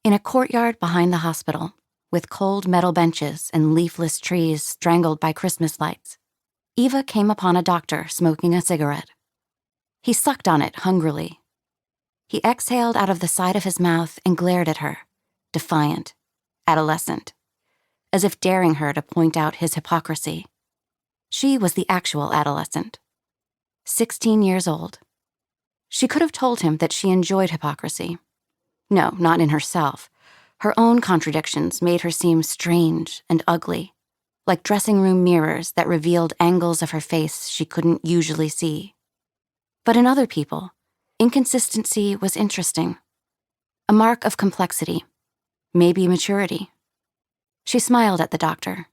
In a courtyard behind the hospital, with cold metal benches and leafless trees strangled by Christmas lights, Eva came upon a doctor smoking a cigarette. He sucked on it hungrily. He exhaled out of the side of his mouth and glared at her, defiant, adolescent, as if daring her to point out his hypocrisy. She was the actual adolescent, 16 years old. She could have told him that she enjoyed hypocrisy. No, not in herself. Her own contradictions made her seem strange and ugly, like dressing room mirrors that revealed angles of her face she couldn't usually see. But in other people, inconsistency was interesting. A mark of complexity, maybe maturity. She smiled at the doctor.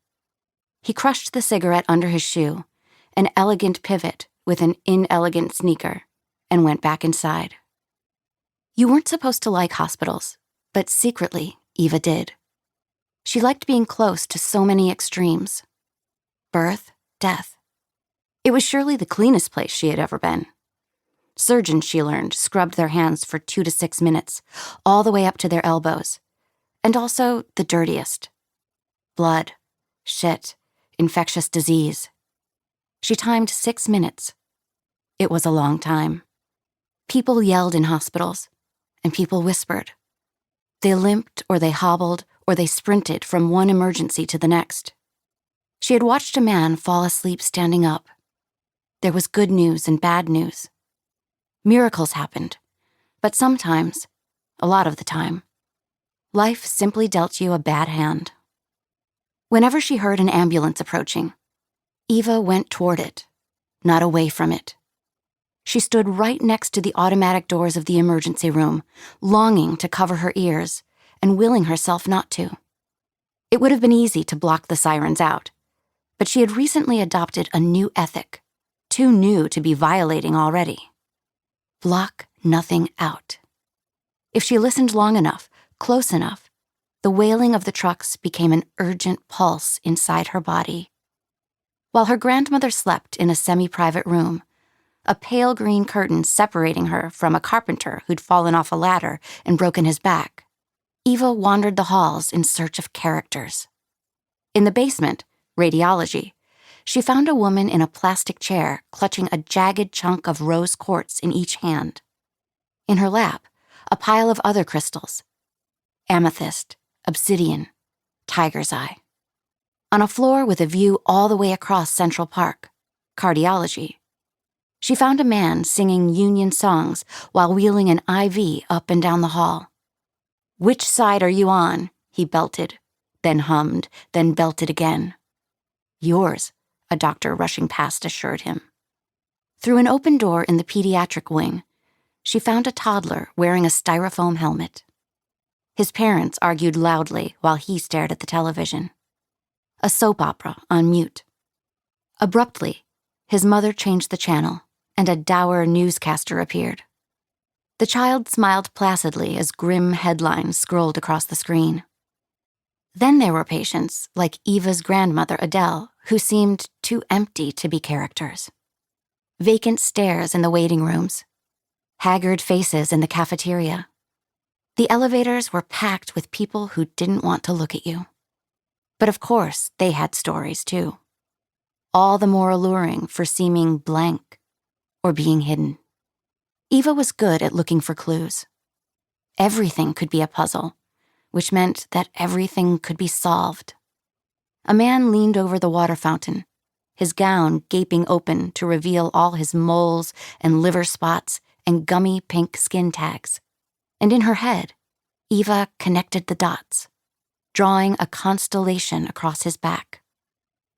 He crushed the cigarette under his shoe, an elegant pivot with an inelegant sneaker, and went back inside. You weren't supposed to like hospitals, but secretly, Eva did. She liked being close to so many extremes. Birth, death. It was surely the cleanest place she had ever been. Surgeons, she learned, scrubbed their hands for 2 to 6 minutes, all the way up to their elbows. And also the dirtiest. Blood, shit, infectious disease. She timed 6 minutes. It was a long time. People yelled in hospitals, and people whispered. They limped or they hobbled or they sprinted from one emergency to the next. She had watched a man fall asleep standing up. There was good news and bad news. Miracles happened, but sometimes, a lot of the time, life simply dealt you a bad hand. Whenever she heard an ambulance approaching, Eva went toward it, not away from it. She stood right next to the automatic doors of the emergency room, longing to cover her ears and willing herself not to. It would have been easy to block the sirens out, but she had recently adopted a new ethic, too new to be violating already. Block nothing out. If she listened long enough, close enough, the wailing of the trucks became an urgent pulse inside her body. While her grandmother slept in a semi-private room, a pale green curtain separating her from a carpenter who'd fallen off a ladder and broken his back, Eva wandered the halls in search of characters. In the basement, radiology, she found a woman in a plastic chair clutching a jagged chunk of rose quartz in each hand. In her lap, a pile of other crystals. Amethyst, obsidian, tiger's eye. On a floor with a view all the way across Central Park, cardiology, she found a man singing union songs while wheeling an IV up and down the hall. "Which side are you on?" he belted, then hummed, then belted again. "Yours," a doctor rushing past assured him. Through an open door in the pediatric wing, she found a toddler wearing a styrofoam helmet. His parents argued loudly while he stared at the television. A soap opera on mute. Abruptly, his mother changed the channel, and a dour newscaster appeared. The child smiled placidly as grim headlines scrolled across the screen. Then there were patients like Eva's grandmother Adele, who seemed too empty to be characters. Vacant stares in the waiting rooms. Haggard faces in the cafeteria. The elevators were packed with people who didn't want to look at you. But of course, they had stories too. All the more alluring for seeming blank or being hidden. Eva was good at looking for clues. Everything could be a puzzle, which meant that everything could be solved. A man leaned over the water fountain, his gown gaping open to reveal all his moles and liver spots and gummy pink skin tags. And in her head, Eva connected the dots, drawing a constellation across his back.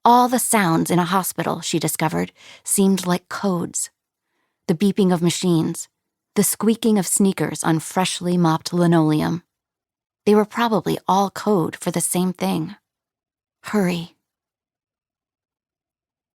All the sounds in a hospital, she discovered, seemed like codes. The beeping of machines, the squeaking of sneakers on freshly mopped linoleum. They were probably all code for the same thing. Hurry.